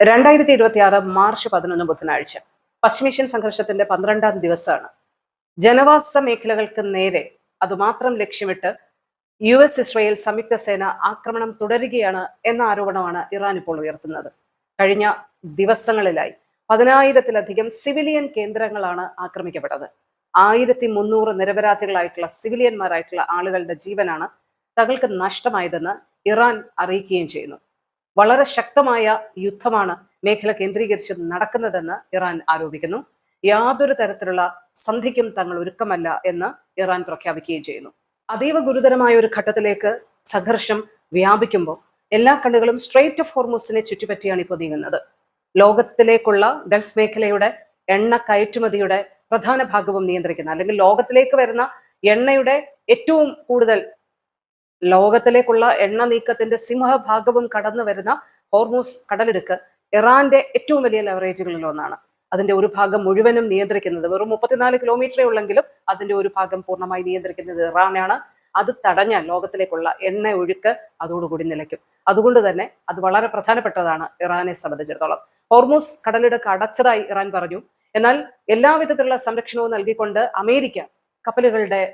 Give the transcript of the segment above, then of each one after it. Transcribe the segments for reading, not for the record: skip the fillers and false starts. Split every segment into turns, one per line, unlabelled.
2026 March 11 ബുധനാഴ്ച പശ്ചിമേഷ്യൻ സംഘർഷത്തിന്റെ 12ാം ദിവസമാണ്. ജനവാസ മേഖലകൾക്ക് നേരെ അതുമാത്രം ലക്ഷ്യമിട്ട് US-ഇസ്രായേൽ സംയുക്ത സേന ആക്രമണം തുടരുകയാണ് എന്ന ആരോപണമാണ് ഇറാൻ ഇപ്പോൾ ഉയർത്തുന്നത്. കഴിഞ്ഞ ദിവസങ്ങളിലായി 10,000-ലധികം സിവിലിയൻ കേന്ദ്രങ്ങളാണ് ആക്രമിക്കപ്പെട്ടത്. 1,300 നിരപരാധികളായിട്ടുള്ള സിവിലിയന്മാരായിട്ടുള്ള ആളുകളുടെ ജീവനാണ് തങ്ങൾക്ക് നഷ്ടമായതെന്ന് ഇറാൻ അറിയിക്കുകയും ചെയ്യുന്നു. വളരെ ശക്തമായ യുദ്ധമാണ് മേഖല കേന്ദ്രീകരിച്ച് നടക്കുന്നതെന്ന് ഇറാൻ ആരോപിക്കുന്നു. യാതൊരു തരത്തിലുള്ള സന്ധിക്കും തങ്ങൾ ഒരുക്കമല്ല എന്ന് ഇറാൻ പ്രഖ്യാപിക്കുകയും ചെയ്യുന്നു. അതീവ ഗുരുതരമായ ഒരു ഘട്ടത്തിലേക്ക് സംഘർഷം വ്യാപിക്കുമ്പോൾ എല്ലാ കണ്ണുകളും സ്ട്രെയിറ്റ് ഓഫ് ഹോർമൂസിനെ ചുറ്റിപ്പറ്റിയാണ് ഇപ്പോൾ നീങ്ങുന്നത്. ലോകത്തിലേക്കുള്ള ഗൾഫ് മേഖലയുടെ എണ്ണ കയറ്റുമതിയുടെ പ്രധാന ഭാഗവും നിയന്ത്രിക്കുന്ന, അല്ലെങ്കിൽ ലോകത്തിലേക്ക് വരുന്ന എണ്ണയുടെ ഏറ്റവും കൂടുതൽ ലോകത്തിലേക്കുള്ള എണ്ണ നീക്കത്തിന്റെ സിംഹഭാഗവും കടന്നു വരുന്ന ഹോർമൂസ് കടലിടുക്ക് ഇറാന്റെ ഏറ്റവും വലിയ ലെവറേജുകളിൽ ഒന്നാണ്. അതിന്റെ ഒരു ഭാഗം മുഴുവനും നിയന്ത്രിക്കുന്നത്, വെറും 34 കിലോമീറ്ററേ ഉള്ളെങ്കിലും അതിന്റെ ഒരു ഭാഗം പൂർണ്ണമായി നിയന്ത്രിക്കുന്നത് ഇറാനാണ്. അത് തടഞ്ഞാൽ ലോകത്തിലേക്കുള്ള എണ്ണ ഒഴുക്ക് അതോടുകൂടി നിലയ്ക്കും. അതുകൊണ്ട് തന്നെ അത് വളരെ പ്രധാനപ്പെട്ടതാണ് ഇറാനെ സംബന്ധിച്ചിടത്തോളം. ഹോർമൂസ് കടലിടുക്ക് അടച്ചതായി ഇറാൻ പറഞ്ഞു. എന്നാൽ എല്ലാവിധത്തിലുള്ള സംരക്ഷണവും നൽകിക്കൊണ്ട് അമേരിക്ക കപ്പലുകളുടെ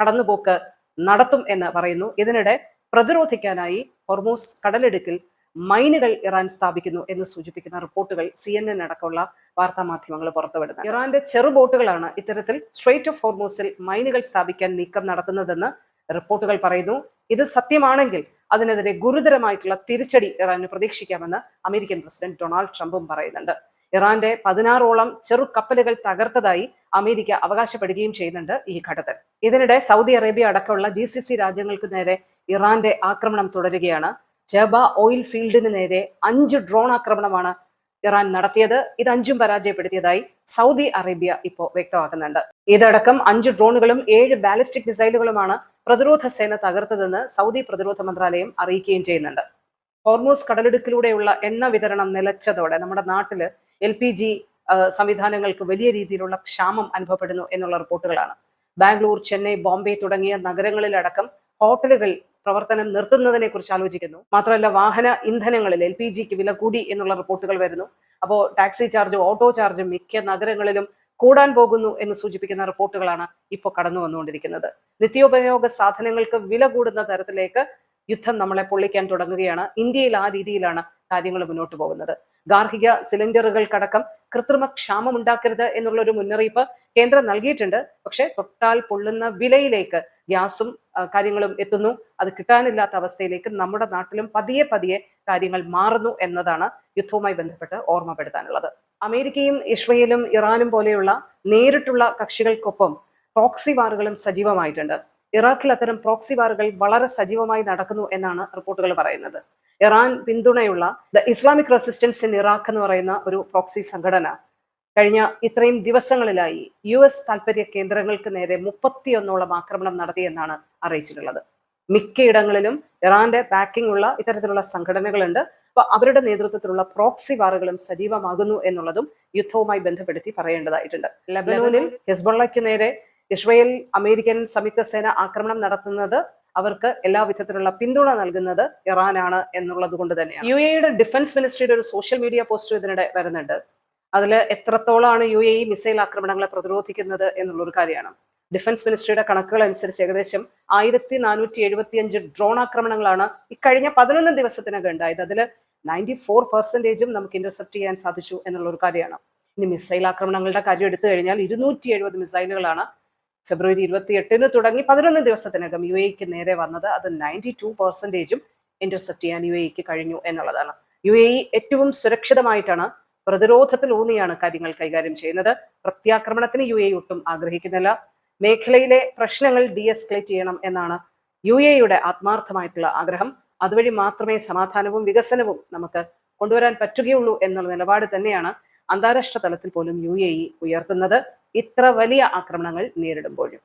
കടന്നുപോക്ക് നടത്തും എന്ന് പറയുന്നു. ഇതിനിടെ പ്രതിരോധിക്കാനായി ഹോർമൂസ് കടലിടുക്കിൽ മൈനുകൾ ഇറാൻ സ്ഥാപിക്കുന്നു എന്ന് സൂചിപ്പിക്കുന്ന റിപ്പോർട്ടുകൾ CNN അടക്കമുള്ള വാർത്താ മാധ്യമങ്ങൾ പുറത്തുവിടുന്നത്. ഇറാന്റെ ചെറുബോട്ടുകളാണ് ഇത്തരത്തിൽ സ്ട്രെയിറ്റ് ഓഫ് ഹോർമൂസിൽ മൈനുകൾ സ്ഥാപിക്കാൻ നീക്കം നടത്തുന്നതെന്ന് റിപ്പോർട്ടുകൾ പറയുന്നു. ഇത് സത്യമാണെങ്കിൽ അതിനെതിരെ ഗുരുതരമായിട്ടുള്ള തിരിച്ചടി ഇറാന് പ്രതീക്ഷിക്കാമെന്ന് അമേരിക്കൻ പ്രസിഡന്റ് ഡൊണാൾഡ് ട്രംപും പറയുന്നുണ്ട്. ഇറാന്റെ 16ഓളം ചെറു കപ്പലുകൾ തകർത്തതായി അമേരിക്ക അവകാശപ്പെടുകയും ചെയ്യുന്നുണ്ട് ഈ ഘട്ടത്തിൽ. ഇതിനിടെ സൗദി അറേബ്യ അടക്കമുള്ള GCC രാജ്യങ്ങൾക്ക് നേരെ ഇറാന്റെ ആക്രമണം തുടരുകയാണ്. ജബ ഓയിൽ ഫീൽഡിന് നേരെ 5 ഡ്രോൺ ആക്രമണമാണ് ഇറാൻ നടത്തിയത്. ഇത് 5ഉം പരാജയപ്പെടുത്തിയതായി സൗദി അറേബ്യ ഇപ്പോൾ വ്യക്തമാക്കുന്നുണ്ട്. ഇതടക്കം 5 ഡ്രോണുകളും 7 ബാലിസ്റ്റിക് മിസൈലുകളുമാണ് പ്രതിരോധ സേന തകർത്തതെന്ന് സൗദി പ്രതിരോധ മന്ത്രാലയം അറിയിക്കുകയും ചെയ്യുന്നുണ്ട്. ഹോർമൂസ് കടലിടുക്കിലൂടെയുള്ള എണ്ണ വിതരണം നിലച്ചതോടെ നമ്മുടെ നാട്ടില് LPG സംവിധാനങ്ങൾക്ക് വലിയ രീതിയിലുള്ള ക്ഷാമം അനുഭവപ്പെടുന്നു എന്നുള്ള റിപ്പോർട്ടുകളാണ്. ബാംഗ്ലൂർ, ചെന്നൈ, ബോംബെ തുടങ്ങിയ നഗരങ്ങളിലടക്കം ഹോട്ടലുകൾ പ്രവർത്തനം നിർത്തുന്നതിനെ കുറിച്ച് ആലോചിക്കുന്നു. മാത്രമല്ല, വാഹന ഇന്ധനങ്ങളിൽ LPGക്ക് വില കൂടി എന്നുള്ള റിപ്പോർട്ടുകൾ വരുന്നു. അപ്പോൾ ടാക്സി ചാർജും ഓട്ടോ ചാർജും മിക്ക നഗരങ്ങളിലും കൂടാൻ പോകുന്നു എന്ന് സൂചിപ്പിക്കുന്ന റിപ്പോർട്ടുകളാണ് ഇപ്പോൾ കടന്നു വന്നുകൊണ്ടിരിക്കുന്നത്. നിത്യോപയോഗ സാധനങ്ങൾക്ക് വില കൂടുന്ന തരത്തിലേക്ക് യുദ്ധം നമ്മളെ പൊള്ളിക്കാൻ തുടങ്ങുകയാണ്. ഇന്ത്യയിൽ ആ രീതിയിലാണ് കാര്യങ്ങൾ മുന്നോട്ട് പോകുന്നത്. ഗാർഹിക സിലിണ്ടറുകൾക്കടക്കം കൃത്രിമ ക്ഷാമം ഉണ്ടാക്കരുത് എന്നുള്ളൊരു മുന്നറിയിപ്പ് കേന്ദ്രം നൽകിയിട്ടുണ്ട്. പക്ഷെ തൊട്ടാൽ പൊള്ളുന്ന വിലയിലേക്ക് ഗ്യാസും കാര്യങ്ങളും എത്തുന്നു. അത് കിട്ടാനില്ലാത്ത അവസ്ഥയിലേക്ക് നമ്മുടെ നാട്ടിലും പതിയെ പതിയെ കാര്യങ്ങൾ മാറുന്നു എന്നതാണ് യുദ്ധവുമായി ബന്ധപ്പെട്ട് ഓർമ്മപ്പെടുത്താനുള്ളത്. അമേരിക്കയും ഇസ്രയേലും ഇറാനും പോലെയുള്ള നേരിട്ടുള്ള കക്ഷികൾക്കൊപ്പം പ്രോക്സി വാറുകളും സജീവമായിട്ടുണ്ട്. ഇറാഖിൽ അത്തരം പ്രോക്സി വാറുകൾ വളരെ സജീവമായി നടക്കുന്നു എന്നാണ് റിപ്പോർട്ടുകൾ പറയുന്നത്. ഇറാൻ പിന്തുണയുള്ള the Islamic resistance in Iraq എന്ന് പറയുന്ന ഒരു പ്രോക്സി സംഘടന കഴിഞ്ഞ ഇത്രയും ദിവസങ്ങളിലായി US താൽപര്യ കേന്ദ്രങ്ങൾക്ക് നേരെ 31ഓളം ആക്രമണം നടത്തിയെന്നാണ് അറിയിച്ചിട്ടുള്ളത്. മിക്കയിടങ്ങളിലും ഇറാന്റെ ബാക്കിംഗ് ഉള്ള ഇത്തരത്തിലുള്ള സംഘടനകളുണ്ട്. അപ്പൊ അവരുടെ നേതൃത്വത്തിലുള്ള പ്രോക്സി വാറുകളും സജീവമാകുന്നു എന്നുള്ളതും യുദ്ധവുമായി ബന്ധപ്പെടുത്തി പറയേണ്ടതായിട്ടുണ്ട്. ലബനോനിൽ ഹിസ്ബുള്ളയ്ക്ക് നേരെ ഇസ്രായേൽ അമേരിക്കൻ സംയുക്ത സേന ആക്രമണം നടത്തുന്നത് അവർക്ക് എല്ലാവിധത്തിലുള്ള പിന്തുണ നൽകുന്നത് ഇറാനാണ് എന്നുള്ളത് കൊണ്ട് തന്നെയാണ്. UAEയുടെ ഡിഫൻസ് മിനിസ്ട്രിയുടെ ഒരു സോഷ്യൽ മീഡിയ പോസ്റ്റ് ഇതിനിടെ വരുന്നുണ്ട്. അതിൽ എത്രത്തോളമാണ് UAE മിസൈൽ ആക്രമണങ്ങളെ പ്രതിരോധിക്കുന്നത് എന്നുള്ളൊരു കാര്യമാണ്. ഡിഫൻസ് മിനിസ്ട്രിയുടെ കണക്കുകൾ അനുസരിച്ച് ഏകദേശം 1475 ഡ്രോൺ ആക്രമണങ്ങളാണ് ഇക്കഴിഞ്ഞ 11 ദിവസത്തിനകം ഉണ്ടായത്. അതിൽ 94% നമുക്ക് ഇന്റർസെപ്റ്റ് ചെയ്യാൻ സാധിച്ചു എന്നുള്ളൊരു കാര്യമാണ്. ഇനി മിസൈൽ ആക്രമണങ്ങളുടെ കാര്യം എടുത്തു കഴിഞ്ഞാൽ 270 മിസൈലുകളാണ് ഫെബ്രുവരി 28 തുടങ്ങി 11 ദിവസത്തിനകം UAEക്ക് നേരെ വന്നത്. അത് 92% ഇന്റർസെപ്റ്റ് ചെയ്യാൻ UAEക്ക് കഴിഞ്ഞു എന്നുള്ളതാണ്. UAE ഏറ്റവും സുരക്ഷിതമായിട്ടാണ്, പ്രതിരോധത്തിൽ ഊന്നിയാണ് കാര്യങ്ങൾ കൈകാര്യം ചെയ്യുന്നത്. പ്രത്യാക്രമണത്തിന് UAE ഒട്ടും ആഗ്രഹിക്കുന്നില്ല. മേഖലയിലെ പ്രശ്നങ്ങൾ ഡീഎസ്കലേറ്റ് ചെയ്യണം എന്നാണ് UAEയുടെ ആത്മാർത്ഥമായിട്ടുള്ള ആഗ്രഹം. അതുവഴി മാത്രമേ സമാധാനവും വികസനവും നമുക്ക് കൊണ്ടുവരാൻ പറ്റുകയുള്ളൂ എന്നുള്ള നിലപാട് തന്നെയാണ് അന്താരാഷ്ട്ര തലത്തിൽ പോലും UAE ഉയർത്തുന്നത്, ഇത്ര വലിയ ആക്രമണങ്ങൾ നേരിടുമ്പോഴും.